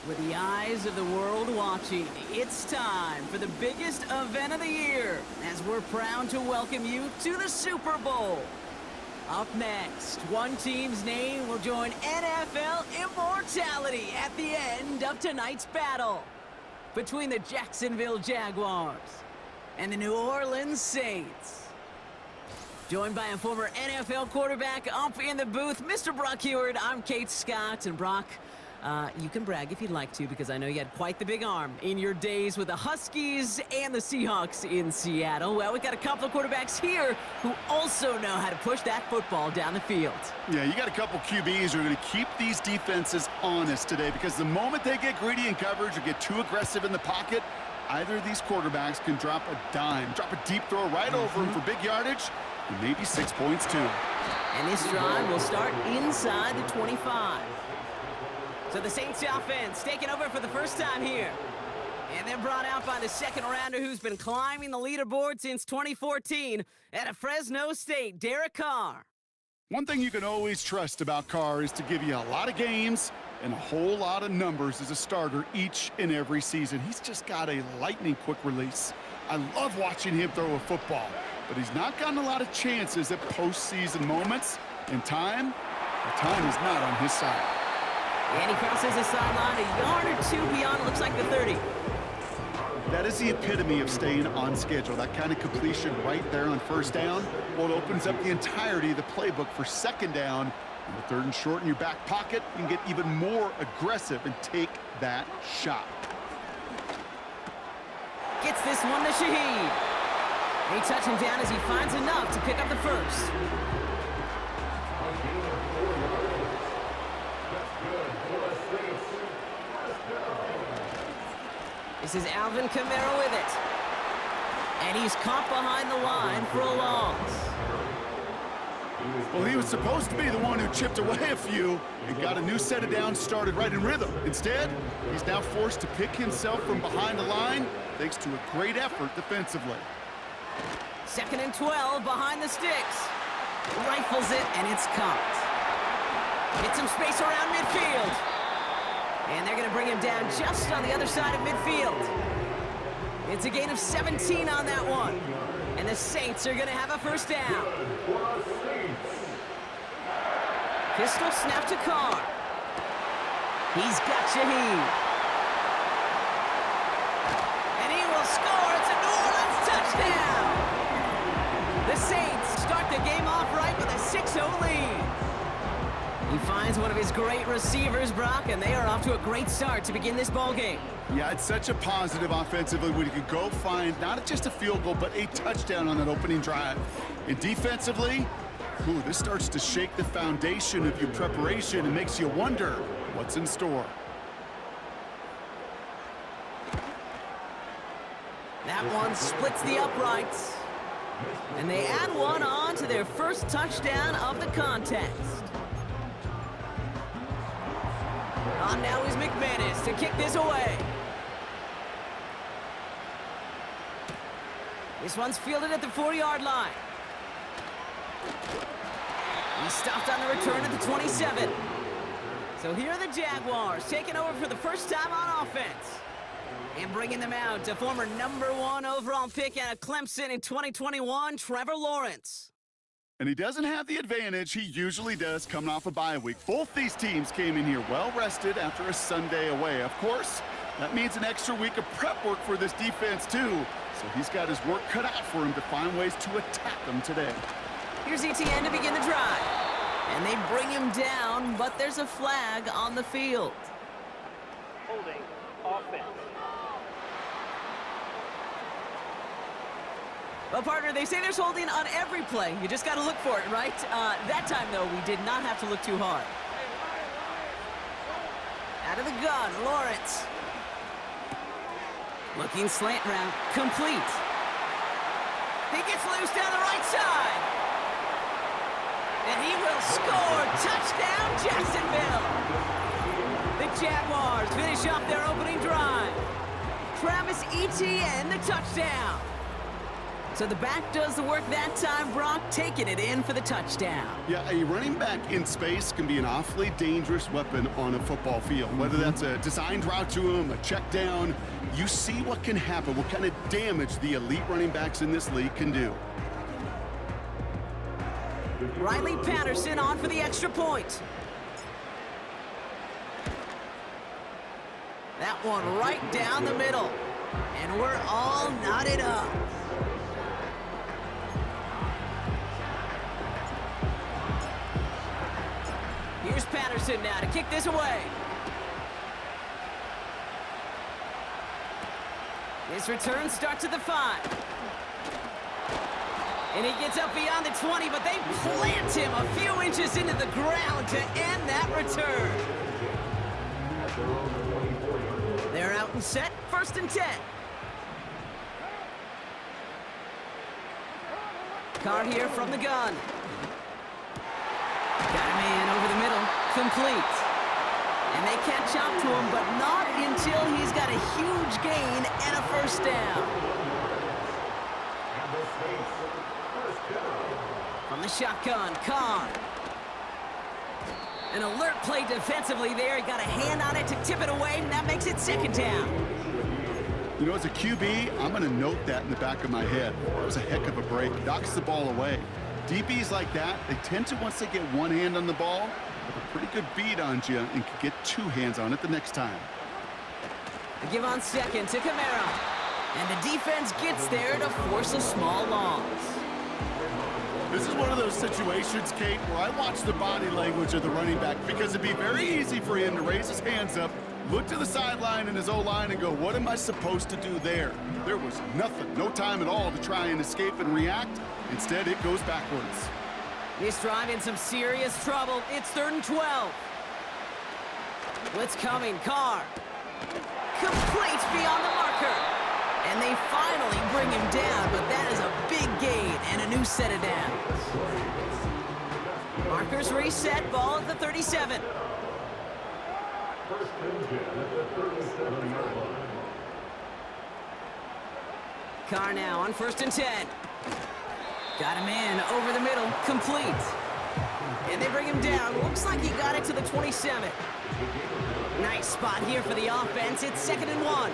With the eyes of the world watching, it's time for the biggest event of the year, as we're proud to welcome you to the Super Bowl. Up next, one team's name will join NFL immortality at the end of tonight's battle between the Jacksonville Jaguars and the New Orleans Saints. Joined by a former NFL quarterback up in the booth, Mr. Brock Heward. I'm Kate Scott, and Brock, you can brag if you'd like to, because I know you had quite the big arm in your days with the Huskies and the Seahawks in Seattle. Well, we've got a couple of quarterbacks here who also know how to push that football down the field. Yeah, you got a couple QBs who are going to keep these defenses honest today, because the moment they get greedy in coverage or get too aggressive in the pocket, either of these quarterbacks can drop a dime, drop a deep throw right over him for big yardage, and maybe 6 points too. And this drive will start inside the 25. So the Saints offense taking over for the first time here. And then brought out by the second rounder who's been climbing the leaderboard since 2014 at Fresno State, Derek Carr. One thing you can always trust about Carr is to give you a lot of games and a whole lot of numbers as a starter each and every season. He's just got a lightning quick release. I love watching him throw a football, but he's not gotten a lot of chances at postseason moments. In time, the time is not on his side. And he crosses the sideline a yard or two beyond, it looks like the 30. That is the epitome of staying on schedule. That kind of completion right there on first down. Well, it opens up the entirety of the playbook for second down. And the third and short in your back pocket, you can get even more aggressive and take that shot. Gets this one to Shaheed. They touch him down as he finds enough to pick up the first. This is Alvin Kamara with it. And he's caught behind the line for a loss. Well, he was supposed to be the one who chipped away a few and got a new set of downs started right in rhythm. Instead, he's now forced to pick himself from behind the line thanks to a great effort defensively. 2nd and 12 behind the sticks. Rifles it, and it's caught. Gets some space around midfield. And they're going to bring him down just on the other side of midfield. It's a gain of 17 on that one. And the Saints are going to have a first down. Pistol snap to Carr. He's got Shaheed. And he will score. It's a New Orleans touchdown. The Saints start the game off right with a 6-0 lead. He finds one of his great receivers, Brock, and they are off to a great start to begin this ball game. Yeah, it's such a positive offensively when you can go find not just a field goal, but a touchdown on that opening drive. And defensively, this starts to shake the foundation of your preparation and makes you wonder what's in store. That one splits the uprights. And they add one on to their first touchdown of the contest. On now is McManus to kick this away. This one's fielded at the 4-yard line. He stopped on the return at the 27. So here are the Jaguars taking over for the first time on offense. And bringing them out to former #1 overall pick out of Clemson in 2021, Trevor Lawrence. And he doesn't have the advantage he usually does coming off a bye week. Both these teams came in here well-rested after a Sunday away. Of course, that means an extra week of prep work for this defense, too. So he's got his work cut out for him to find ways to attack them today. Here's ETN to begin the drive. And they bring him down, but there's a flag on the field. Holding offense. Well, partner, they say there's holding on every play. You just got to look for it, right? That time, though, we did not have to look too hard. Out of the gun, Lawrence. Looking slant route, complete. He gets loose down the right side. And he will score. Touchdown, Jacksonville. The Jaguars finish off their opening drive. Travis Etienne, the touchdown. So the back does the work that time, Brock, taking it in for the touchdown. Yeah, a running back in space can be an awfully dangerous weapon on a football field. Whether that's a designed route to him, a check down, you see what can happen, what kind of damage the elite running backs in this league can do. Riley Patterson on for the extra point. That one right down the middle. And we're all knotted up. Here's Patterson now to kick this away. His return starts at the 5. And he gets up beyond the 20, but they plant him a few inches into the ground to end that return. They're out and set, 1st and 10. Carr here from the gun. Got a man over the middle, complete. And they catch up to him, but not until he's got a huge gain and a 1st down. From the shotgun, Carr. An alert play defensively there. He got a hand on it to tip it away, and that makes it 2nd down. You know, as a QB, I'm going to note that in the back of my head. It was a heck of a break. Knocks the ball away. DBs like that, they tend to, once they get one hand on the ball, have a pretty good beat on you and can get 2 hands on it the next time. They give on 2nd to Kamara. And the defense gets there to force a small loss. This is one of those situations, Kate, where I watch the body language of the running back because it'd be very easy for him to raise his hands up, look to the sideline in his O-line and go, what am I supposed to do there? There was nothing, no time at all to try and escape and react. Instead, it goes backwards. This drive in some serious trouble. It's 3rd and 12. Blitz coming, Carr. Complete beyond the marker. And they finally bring him down, but that is a big gain and a new set of downs. Markers reset, ball at the 37. Carr now on 1st and 10. Got him in over the middle, complete. And they bring him down. Looks like he got it to the 27. Nice spot here for the offense. It's 2nd and 1.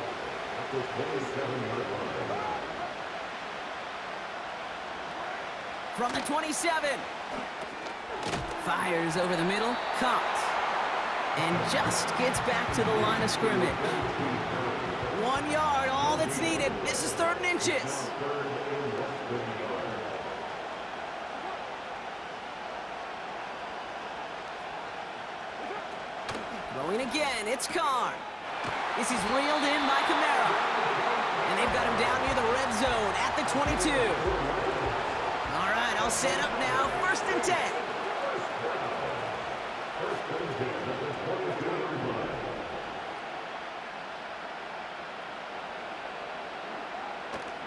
From the 27. Fires over the middle, caught. And just gets back to the line of scrimmage. 1 yard, all that's needed. This is 3rd and inches. Throwing again, it's Carr. This is reeled in by Kamara. And they've got him down near the red zone at the 22. All right, I'll set up now, 1st and 10.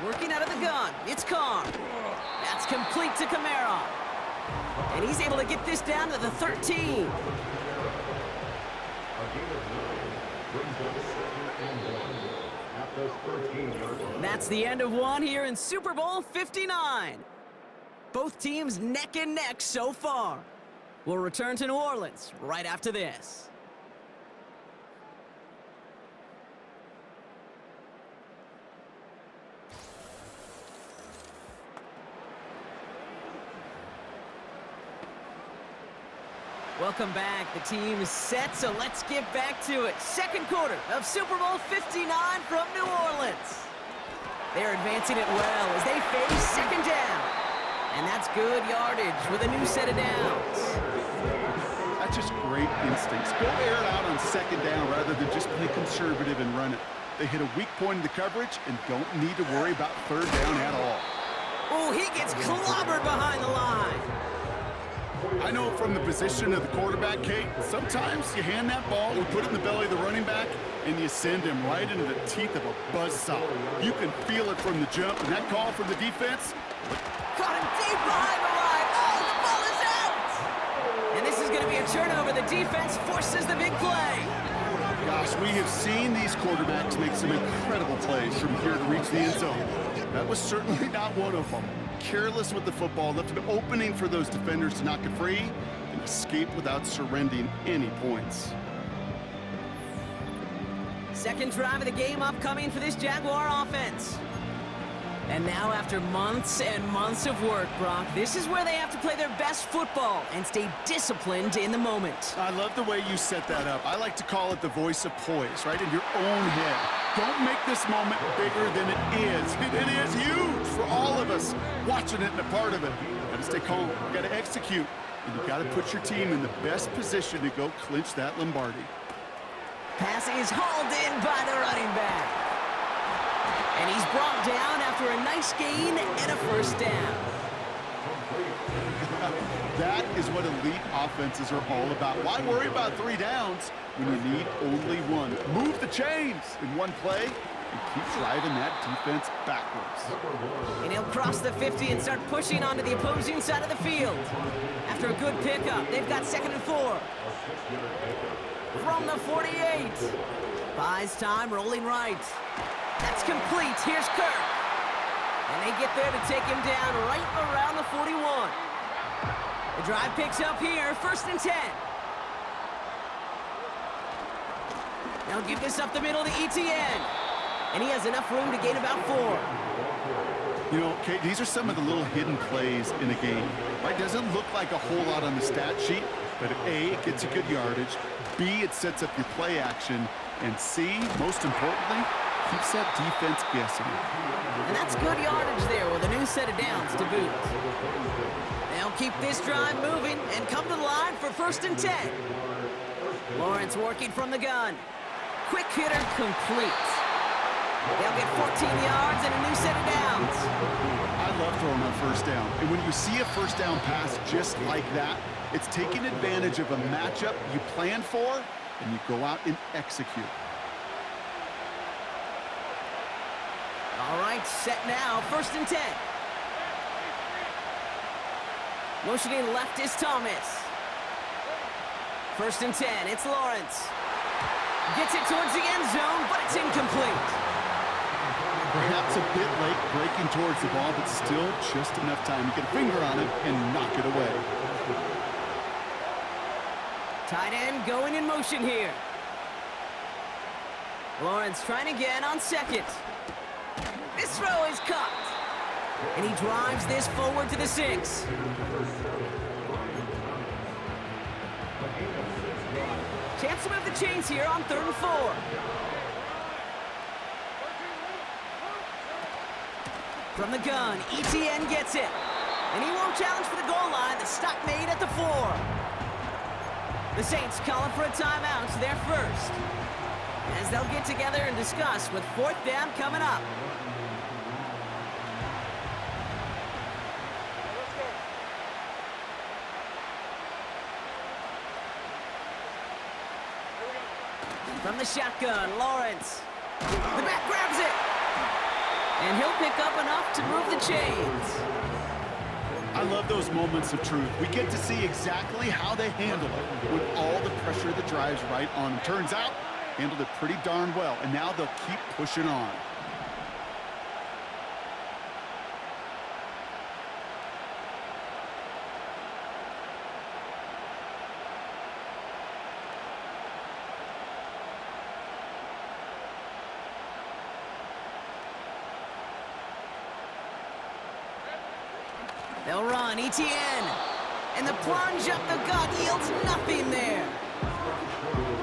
Working out of the gun, it's Carr. That's complete to Kamara. And he's able to get this down to the 13. That's the end of one here in Super Bowl 59. Both teams neck and neck so far. We'll return to New Orleans right after this. Welcome back. The team is set, so let's get back to it. 2nd quarter of Super Bowl 59 from New Orleans. They're advancing it well as they face 2nd down. And that's good yardage with a new set of downs. That's just great instincts. Go air it out on 2nd down rather than just play conservative and run it. They hit a weak point in the coverage and don't need to worry about 3rd down at all. Oh, he gets clobbered behind the line. I know from the position of the quarterback, Kate, sometimes you hand that ball, you put it in the belly of the running back, and you send him right into the teeth of a buzzsaw. You can feel it from the jump, and that call from the defense. Caught him deep behind the line. Oh, the ball is out! And this is going to be a turnover. The defense forces the big play. Gosh, we have seen these quarterbacks make some incredible plays from here to reach the end zone. That was certainly not one of them. Careless with the football, left an opening for those defenders to knock it free and escape without surrendering any points. Second drive of the game upcoming for this Jaguar offense. And now, after months and months of work, Brock, this is where they have to play their best football and stay disciplined in the moment. I love the way you set that up. I like to call it the voice of poise, right in your own head. Don't make this moment bigger than it is. It is huge for all of us watching it and a part of it. You gotta stay calm. You gotta execute. And you gotta put your team in the best position to go clinch that Lombardi. Pass is hauled in by the running back. And he's brought down after a nice gain and a first down. That is what elite offenses are all about. Why worry about 3 downs when you need only 1? Move the chains in one play and keep driving that defense backwards. And he'll cross the 50 and start pushing onto the opposing side of the field. After a good pickup, they've got 2nd and 4. From the 48. Buys time, rolling right. That's complete. Here's Kirk. And they get there to take him down right around the 41. The drive picks up here, 1st and 10. Now give this up the middle to ETN. And he has enough room to gain about 4. You know, Kate, these are some of the little hidden plays in a game. Right? Doesn't look like a whole lot on the stat sheet, but A, it gets you good yardage. B, it sets up your play action. And C, most importantly, keeps that defense guessing. And that's good yardage there with a new set of downs to boot. They'll keep this drive moving and come to the line for 1st and 10. Lawrence working from the gun. Quick hitter complete. They'll get 14 yards and a new set of downs. I love throwing on 1st down. And when you see a 1st down pass just like that, it's taking advantage of a matchup you plan for and you go out and execute. All right, set now, 1st and 10. Motioning left is Thomas. 1st and 10, it's Lawrence. Gets it towards the end zone, but it's incomplete. Perhaps a bit late breaking towards the ball, but still just enough time to get a finger on it and knock it away. Tight end going in motion here. Lawrence trying again on 2nd. This throw is caught. And he drives this forward to the 6. Chance to move the chains here on 3rd and 4. From the gun, ETN gets it. And he won't challenge for the goal line. The stop made at the 4. The Saints calling for a timeout, so they're first. As they'll get together and discuss with 4th down coming up. From the shotgun, Lawrence. The back grabs it. And he'll pick up enough to move the chains. I love those moments of truth. We get to see exactly how they handle it when all the pressure that drives right on them. Turns out, handled it pretty darn well, and now they'll keep pushing on. They'll run, ETN. And the plunge up the gut yields nothing there.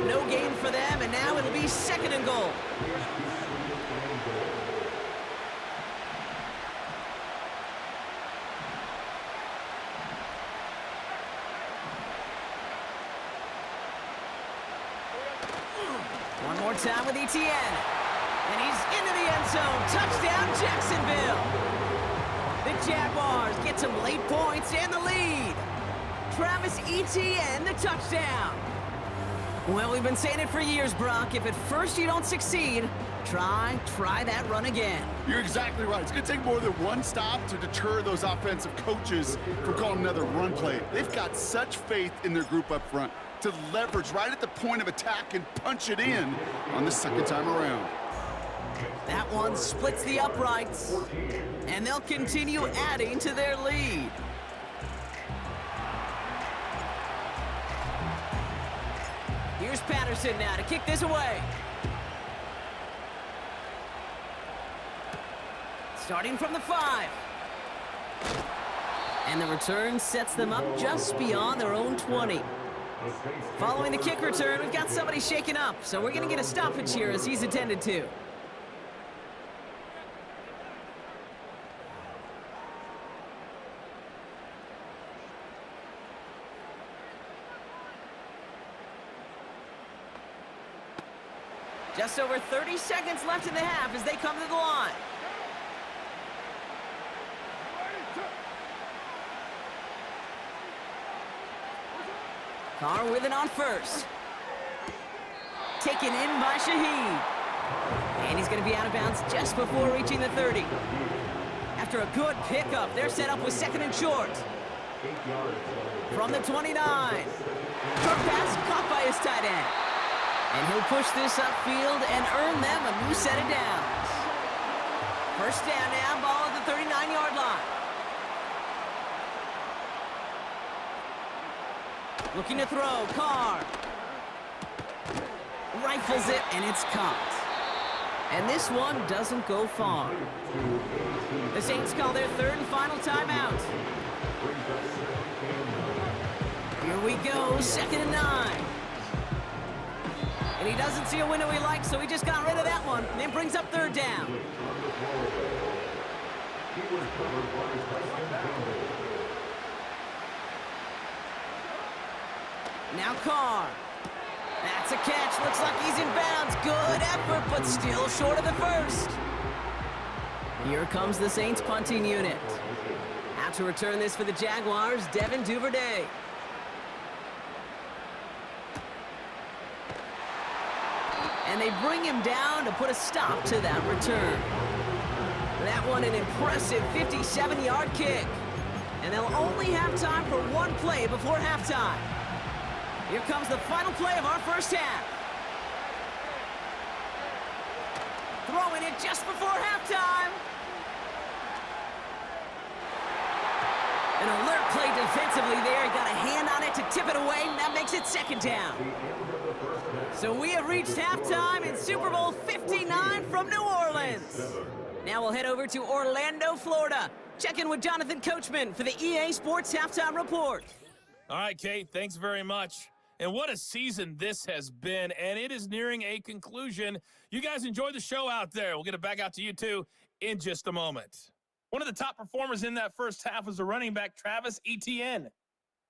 No gain for them, and now it'll be 2nd and goal. One more time with ETN. And he's into the end zone. Touchdown, Jacksonville. The Jaguars get some late points and the lead. Travis Etienne, the touchdown. Well, we've been saying it for years, Brock. If at first you don't succeed, try that run again. You're exactly right. It's going to take more than one stop to deter those offensive coaches from calling another run play. They've got such faith in their group up front to leverage right at the point of attack and punch it in on the second time around. That one splits the uprights, and they'll continue adding to their lead. Here's Patterson now to kick this away. Starting from the 5. And the return sets them up just beyond their own 20. Following the kick return, we've got somebody shaken up, so we're going to get a stoppage here as he's attended to. Just over 30 seconds left in the half as they come to the line. Carr with it on first. Taken in by Shaheed. And he's going to be out of bounds just before reaching the 30. After a good pickup, they're set up with second and short. From the 29. Short pass caught by his tight end. And he'll push this upfield and earn them a new set of downs. First down now, ball at the 39-yard line. Looking to throw, Carr. Rifles it, and it's caught. And this one doesn't go far. The Saints call their third and final timeout. Here we go, 2nd and 9. And he doesn't see a window he likes, so he just got rid of that one. And then brings up 3rd down. Now Carr. That's a catch. Looks like he's in bounds. Good effort, but still short of the first. Here comes the Saints punting unit. Out to return this for the Jaguars, Devin Duvernay. And they bring him down to put a stop to that return. That one an impressive 57-yard kick. And they'll only have time for one play before halftime. Here comes the final play of our first half. Throwing it just before halftime. An alert play defensively there. He got a hand on it to tip it away, and that makes it 2nd down. So we have reached halftime in Super Bowl 59 from New Orleans. Now we'll head over to Orlando, Florida. Check in with Jonathan Coachman for the EA Sports Halftime Report. All right, Kate, thanks very much. And what a season this has been, and it is nearing a conclusion. You guys enjoy the show out there. We'll get it back out to you, too, in just a moment. One of the top performers in that first half was the running back, Travis Etienne.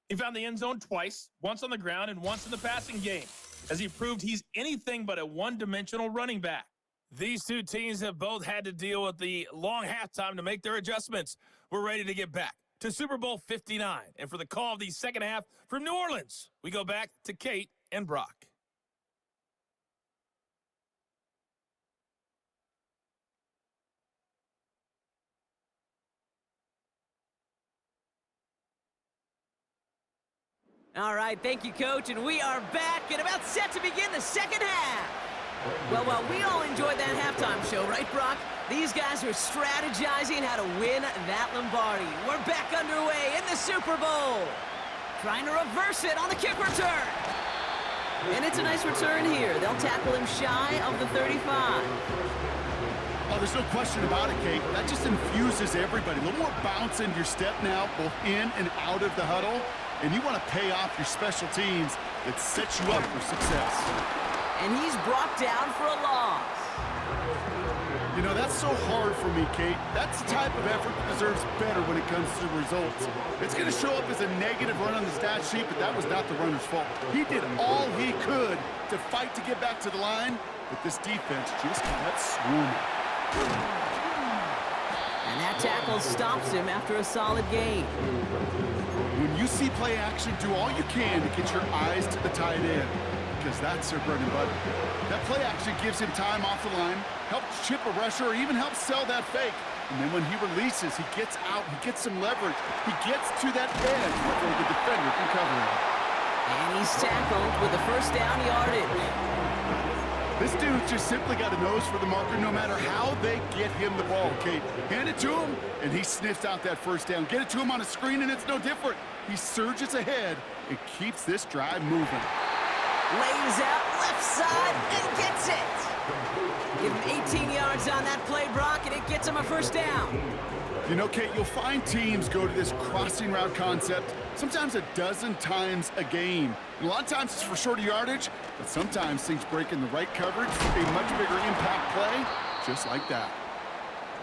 He found the end zone twice, once on the ground and once in the passing game, as he proved he's anything but a one-dimensional running back. These two teams have both had to deal with the long halftime to make their adjustments. We're ready to get back to Super Bowl 59. And for the call of the second half from New Orleans, we go back to Kate and Brock. All right, thank you, Coach, and we are back and about set to begin the second half. Well, while we all enjoyed that halftime show, right, Brock? These guys were strategizing how to win that Lombardi. We're back underway in the Super Bowl. Trying to reverse it on the kick return. And it's a nice return here. They'll tackle him shy of the 35. Oh, there's no question about it, Kate. That just infuses everybody. A little more bounce into your step now, both in and out of the huddle. And you want to pay off your special teams that sets you up for success. And he's brought down for a loss. You know, that's so hard for me, Kate. That's the type of effort that deserves better when it comes to results. It's going to show up as a negative run on the stat sheet, but that was not the runner's fault. He did all he could to fight to get back to the line, but this defense just kept swarming. And that tackle stops him after a solid gain. When you see play action, do all you can to get your eyes to the tight end. because that's their bread and butter. That play actually gives him time off the line, helps chip a rusher, or even helps sell that fake. And then when he releases, he gets out, he gets some leverage. He gets to that edge before the defender can cover him. And he's tackled with the first down yardage. This dude's just simply got a nose for the marker no matter how they get him the ball, Kate. Hand it to him, and he sniffs out that first down. Get it to him on a screen, and it's no different. He surges ahead and keeps this drive moving. Lays out left side and gets it. Give him 18 yards on that play, Brock, and it gets him a first down. You know, Kate, you'll find teams go to this crossing route concept sometimes a dozen times a game. And a lot of times it's for shorter yardage, but sometimes things break in the right coverage, a much bigger impact play, just like that.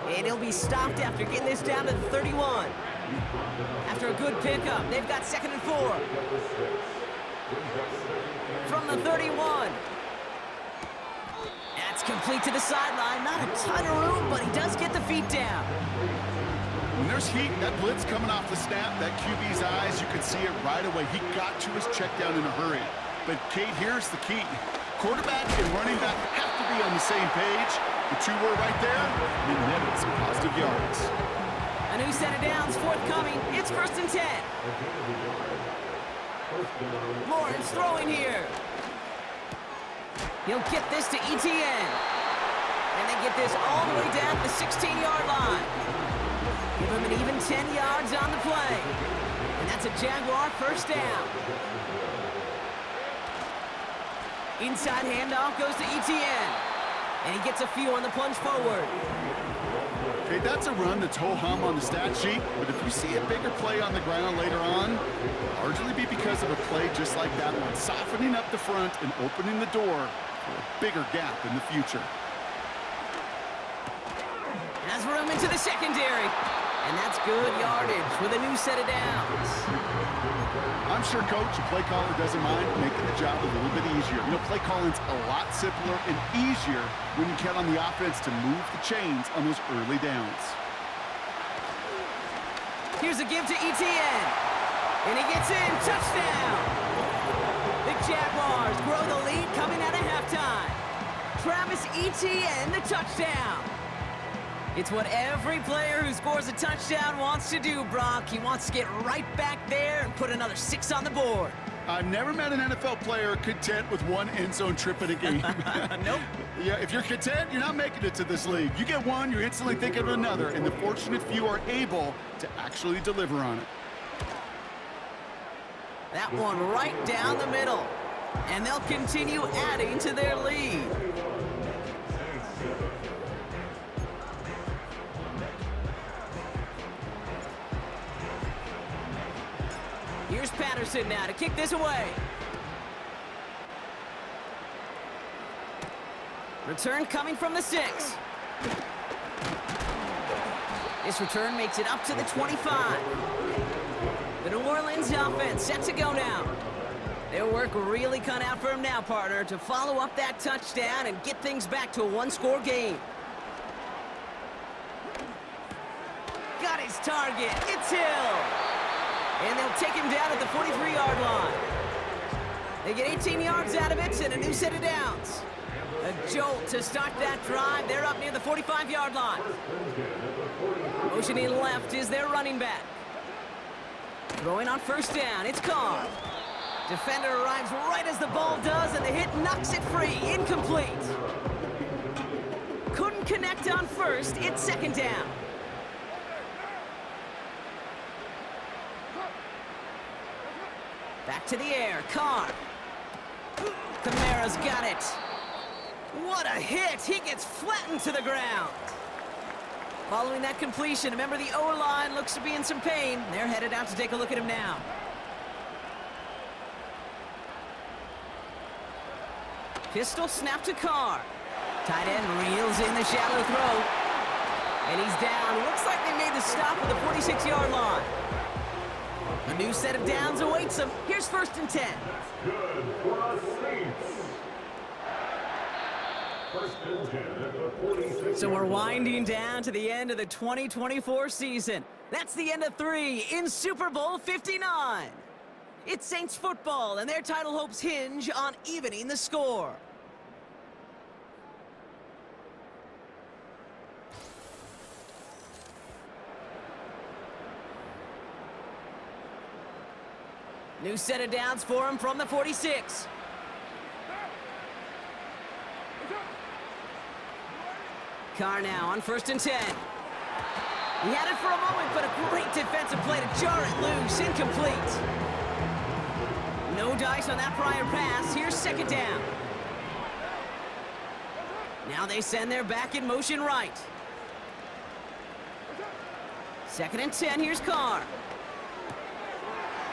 And he'll be stopped after getting this down to the 31. After a good pickup, they've got 2nd and 4. From the 31. That's complete to the sideline. Not a ton of room, but he does get the feet down. When there's heat, that blitz coming off the snap, that QB's eyes, you can see it right away. He got to his check down in a hurry. But, Kate, here's the key. Quarterback and running back have to be on the same page. The two were right there, and netted some positive yards. A new set of downs forthcoming. It's 1st and 10. Lawrence throwing here. He'll get this to ETN. And they get this all the way down to the 16-yard line. Give him an even 10 yards on the play. And that's a Jaguar first down. Inside handoff goes to ETN. And he gets a few on the plunge forward. Okay, that's a run that's ho-hum on the stat sheet, but if you see a bigger play on the ground later on, it'll largely be because of a play just like that one, softening up the front and opening the door for a bigger gap in the future. Has room into the secondary. And that's good yardage with a new set of downs. I'm sure coach and play caller doesn't mind making the job a little bit easier. You know, play calling's a lot simpler and easier when you count on the offense to move the chains on those early downs. Here's a give to ETN. And he gets in. Touchdown. The Jaguars grow the lead coming out of halftime. Travis Etienne, the touchdown. It's what every player who scores a touchdown wants to do, Brock. He wants to get right back there and put another 6 on the board. I've never met an NFL player content with one end zone trip in a game. Nope. Yeah, if you're content, you're not making it to this league. You get one, you're instantly thinking of another, and the fortunate few are able to actually deliver on it. That one right down the middle. And they'll continue adding to their lead. Here's Patterson now to kick this away. Return coming from the 6. This return makes it up to the 25. The New Orleans offense set to go now. Their work really cut out for him now, partner, to follow up that touchdown and get things back to a one-score game. Got his target. It's Hill. And they'll take him down at the 43-yard line. They get 18 yards out of it and a new set of downs. A jolt to start that drive. They're up near the 45-yard line. Motioning left is their running back. Throwing on first down, it's Carr. Defender arrives right as the ball does, and the hit knocks it free. Incomplete. Couldn't connect on first. It's 2nd down. Back to the air, Carr. Kamara's got it. What a hit! He gets flattened to the ground. Following that completion, remember the O-line looks to be in some pain. They're headed out to take a look at him now. Pistol snap to Carr. Tight end reels in the shallow throw. And he's down. Looks like they made the stop at the 46-yard line. A new set of downs awaits them. Here's 1st and 10. So we're winding down to the end of the 2024 season. That's the end of 3 in Super Bowl 59. It's Saints football, and their title hopes hinge on evening the score. New set of downs for him from the 46. Carr now on 1st and 10. He had it for a moment, but a great defensive play to jar it loose. Incomplete. No dice on that prior pass. Here's 2nd down. Now they send their back in motion right. 2nd and 10. Here's Carr.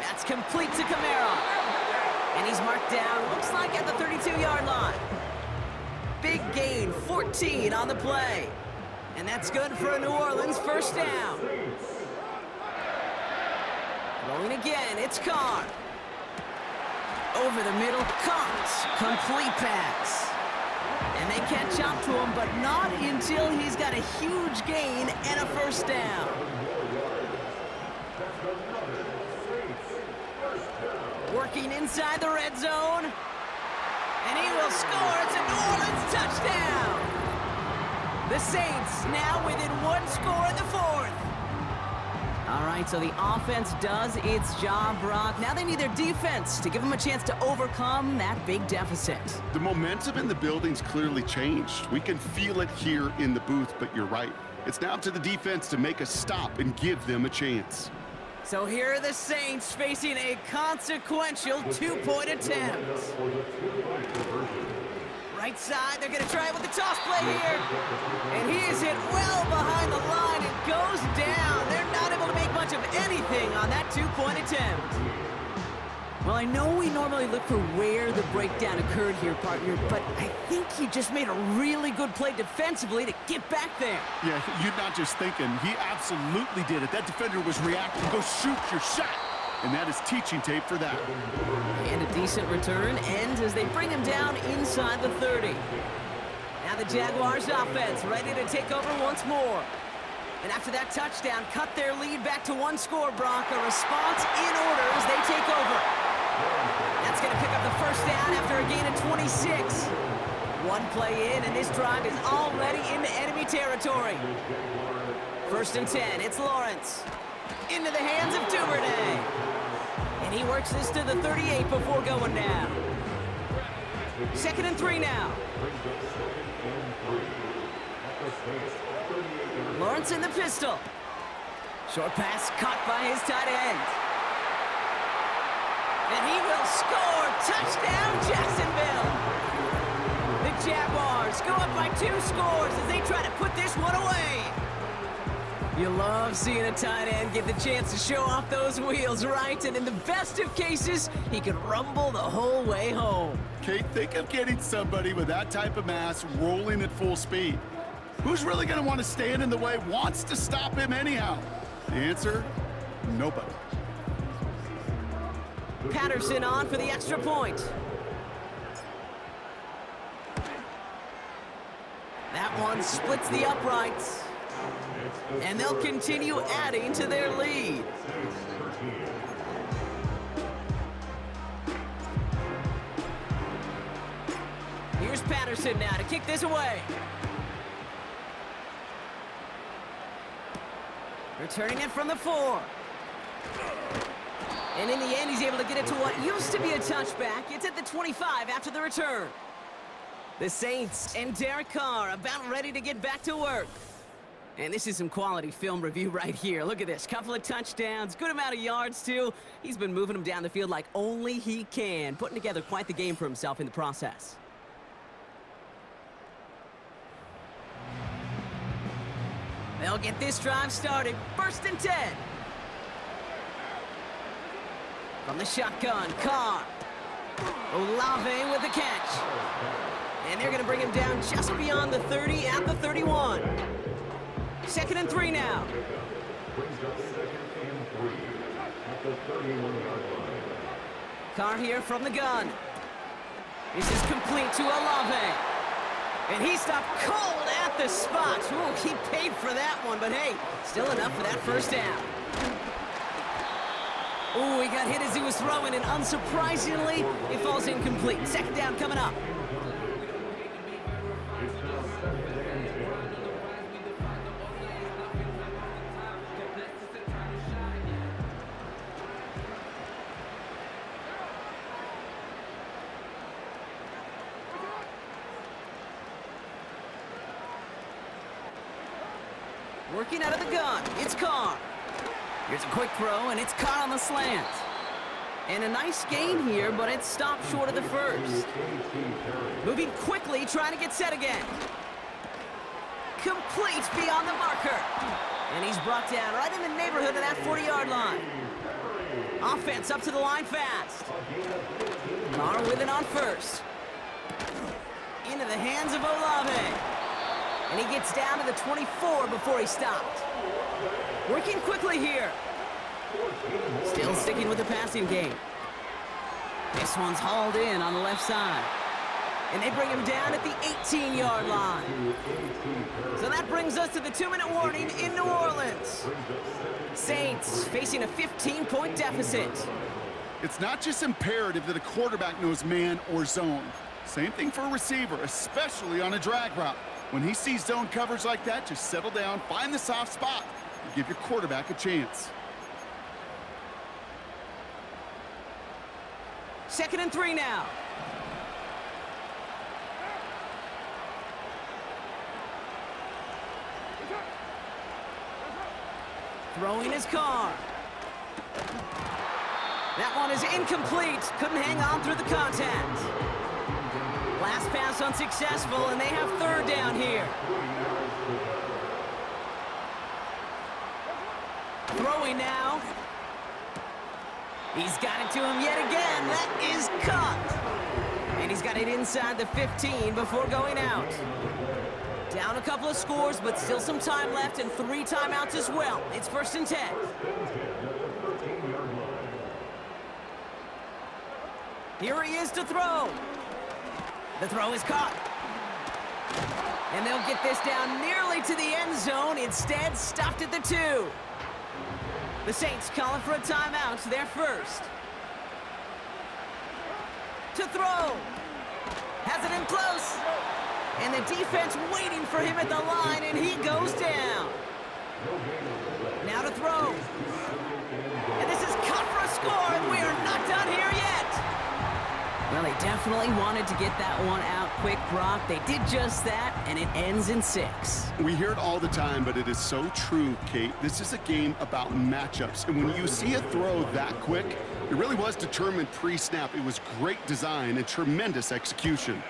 That's complete to Kamara. And he's marked down, looks like at the 32-yard line. Big gain, 14 on the play. And that's good for a New Orleans 1st down. Rolling again, it's Carr. Over the middle, caught. Complete pass. And they catch up to him, but not until he's got a huge gain and a 1st down. Working inside the red zone. And he will score. It's a New Orleans touchdown. The Saints now within 1 score in the 4th. All right, so the offense does its job, Brock. Now they need their defense to give them a chance to overcome that big deficit. The momentum in the building's clearly changed. We can feel it here in the booth, but you're right. It's now up to the defense to make a stop and give them a chance. So here are the Saints facing a consequential 2-point attempt. Right side, they're going to try it with the toss play here. And he is hit well behind the line and goes down. They're not able to make much of anything on that 2-point attempt. Well, I know we normally look for where the breakdown occurred here, partner, but I think he just made a really good play defensively to get back there. Yeah, you're not just thinking. He absolutely did it. That defender was reacting. Go shoot your shot. And that is teaching tape for that. And a decent return ends as they bring him down inside the 30. Now the Jaguars offense ready to take over once more. And after that touchdown, cut their lead back to 1 score, Brock. A response in order as they take over. That's going to pick up the 1st down after a gain of 26. 1 play in, and this drive is already into enemy territory. 1st and 10, it's Lawrence. Into the hands of Duvernay. And he works this to the 38 before going down. 2nd and 3 now. Lawrence in the pistol. Short pass caught by his tight end. And he will score. Touchdown, Jacksonville. The Jaguars go up by 2 scores as they try to put this one away. You love seeing a tight end get the chance to show off those wheels, right? And in the best of cases, he could rumble the whole way home. Kate, think of getting somebody with that type of mass rolling at full speed. Who's really going to want to stand in the way, wants to stop him anyhow? The answer, nobody. Patterson on for the extra point. That one splits the uprights. And they'll continue adding to their lead. Here's Patterson now to kick this away. Returning it from the 4. And in the end, he's able to get it to what used to be a touchback. It's at the 25 after the return. The Saints and Derek Carr about ready to get back to work. And this is some quality film review right here. Look at this. Couple of touchdowns, good amount of yards, too. He's been moving them down the field like only he can, putting together quite the game for himself in the process. They'll get this drive started. 1st and 10. From the shotgun, Carr. Olave with the catch. And they're going to bring him down just beyond the 30 at the 31. 2nd and 3 now. Carr here from the gun. This is complete to Olave. And he stopped cold at the spot. Ooh, he paid for that one, but hey, still enough for that 1st down. Ooh, he got hit as he was throwing, and unsurprisingly, it falls incomplete. Second down coming up. Working out of the gun, it's Carr. Here's a quick throw, and it's caught on the slant. And a nice gain here, but it's stopped short of the first. Moving quickly, trying to get set again. Complete beyond the marker. And he's brought down right in the neighborhood of that 40-yard line. Offense up to the line fast. Carr with it on first. Into the hands of Olave. And he gets down to the 24 before he stopped. Working quickly here. Still sticking with the passing game. This one's hauled in on the left side. And they bring him down at the 18-yard line. So that brings us to the 2-minute warning in New Orleans. Saints facing a 15-point deficit. It's not just imperative that a quarterback knows man or zone. Same thing for a receiver, especially on a drag route. When he sees zone coverage like that, just settle down, find the soft spot, and give your quarterback a chance. 2nd and 3 now. Throwing his Carr. That one is incomplete. Couldn't hang on through the contact. Last pass unsuccessful, and they have 3rd down here. Throwing now. He's got it to him yet again. That is caught. And he's got it inside the 15 before going out. Down a couple of scores, but still some time left and 3 timeouts as well. It's 1st and 10. Here he is to throw. The throw is caught. And they'll get this down nearly to the end zone. Instead, stopped at the 2. The Saints calling for a timeout. They're first. To throw. Has it in close. And the defense waiting for him at the line, and he goes down. Now to throw. And this is cut for a score, and we are not done here yet. Well, they definitely wanted to get that one out quick, Brock. They did just that, and it ends in 6. We hear it all the time, but it is so true, Kate. This is a game about matchups, and when you see a throw that quick, it really was determined pre-snap. It was great design and tremendous execution.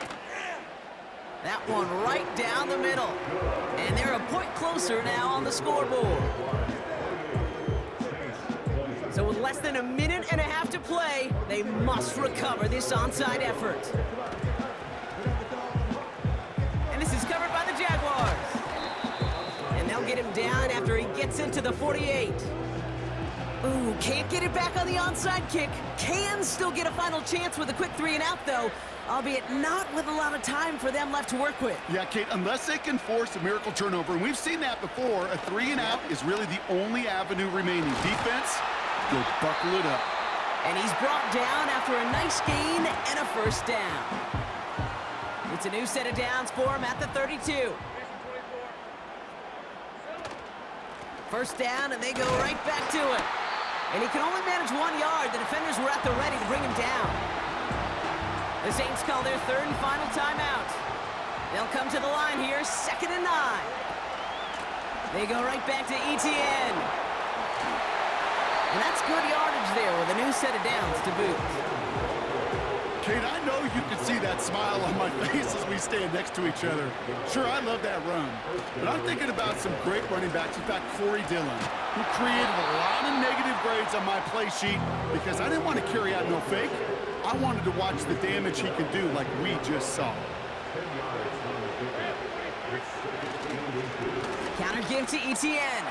That one right down the middle. And they're a point closer now on the scoreboard. So with less than a minute and a half to play, they must recover this onside effort. And this is covered by the Jaguars. And they'll get him down after he gets into the 48. Ooh, can't get it back on the onside kick. Can still get a final chance with a quick 3 and out, though, albeit not with a lot of time for them left to work with. Yeah, Kate, unless they can force a miracle turnover, and we've seen that before, a 3 and out is really the only avenue remaining. Defense, you'll buckle it up. And he's brought down after a nice gain and a 1st down. It's a new set of downs for him at the 32. 1st down, and they go right back to it. And he can only manage 1 yard. The defenders were at the ready to bring him down. The Saints call their 3rd and final timeout. They'll come to the line here, 2nd and 9. They go right back to ETN. And that's good yardage there with a new set of downs to boot. Kate, I know you can see that smile on my face as we stand next to each other. Sure, I love that run. But I'm thinking about some great running backs. In fact, Corey Dillon, who created a lot of negative grades on my play sheet because I didn't want to carry out no fake. I wanted to watch the damage he could do like we just saw. Counter give to ETN.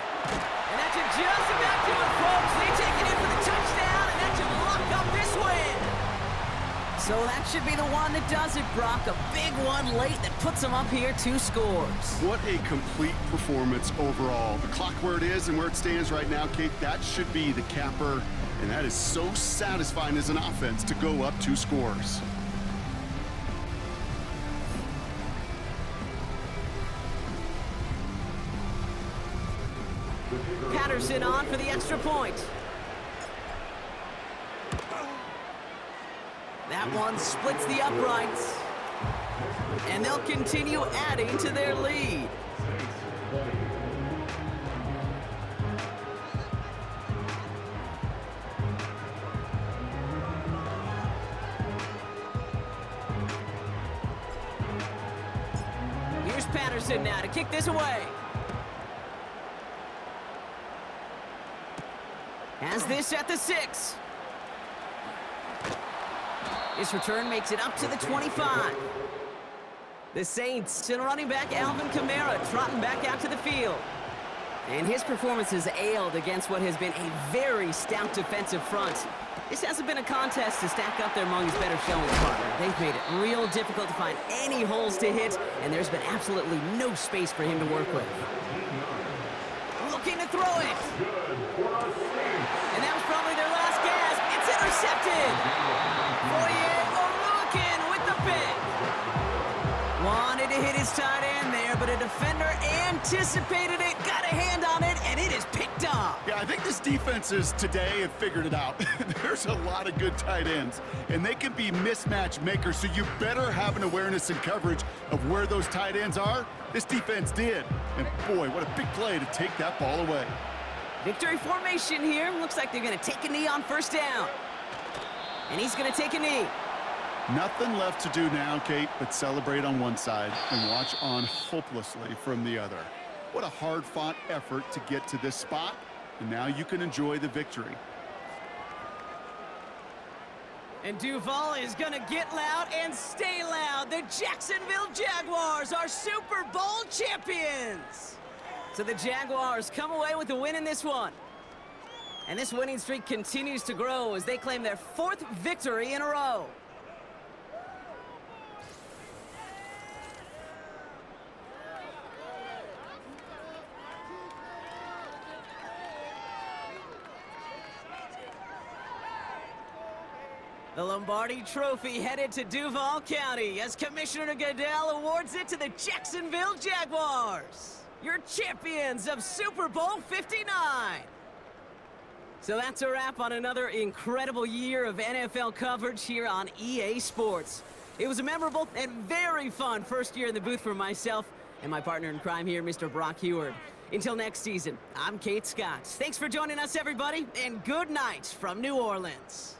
And that should just about do it, folks. They take it in for the touchdown, and that should lock up this win. So that should be the one that does it, Brock. A big one late that puts them up here 2 scores. What a complete performance overall. The clock where it is and where it stands right now, Kate, that should be the capper And that is so satisfying as an offense to go up 2 scores. Patterson on for the extra point. That one splits the uprights. And they'll continue adding to their lead. Here's Patterson now to kick this away. Has this at the 6. This return makes it up to the 25. The Saints send running back Alvin Kamara trotting back out to the field. And his performance has ailed against what has been a very stout defensive front. This hasn't been a contest to stack up there among his better showing partner. They've made it real difficult to find any holes to hit, and there's been absolutely no space for him to work with. Looking to throw it. And that was probably their last gasp. It's intercepted. Fourier looking with the pick. Wanted to hit his tight end there, but a defender anticipated it, got a hand on it, and it is picked up. Yeah, I think this defenses today have figured it out. There's a lot of good tight ends, and they can be mismatch makers, so you better have an awareness and coverage of where those tight ends are. This defense did. And boy, what a big play to take that ball away. Victory formation here. Looks like they're going to take a knee on first down. And he's going to take a knee. Nothing left to do now, Kate, but celebrate on one side and watch on hopelessly from the other. What a hard-fought effort to get to this spot, and now you can enjoy the victory. And Duval is going to get loud and stay loud. The Jacksonville Jaguars are Super Bowl champions. So the Jaguars come away with a win in this one. And this winning streak continues to grow as they claim their 4th victory in a row. The Lombardi Trophy headed to Duval County as Commissioner Goodell awards it to the Jacksonville Jaguars, your champions of Super Bowl 59. So that's a wrap on another incredible year of NFL coverage here on EA Sports. It was a memorable and very fun first year in the booth for myself and my partner in crime here, Mr. Brock Heward. Until next season, I'm Kate Scott. Thanks for joining us, everybody, and good night from New Orleans.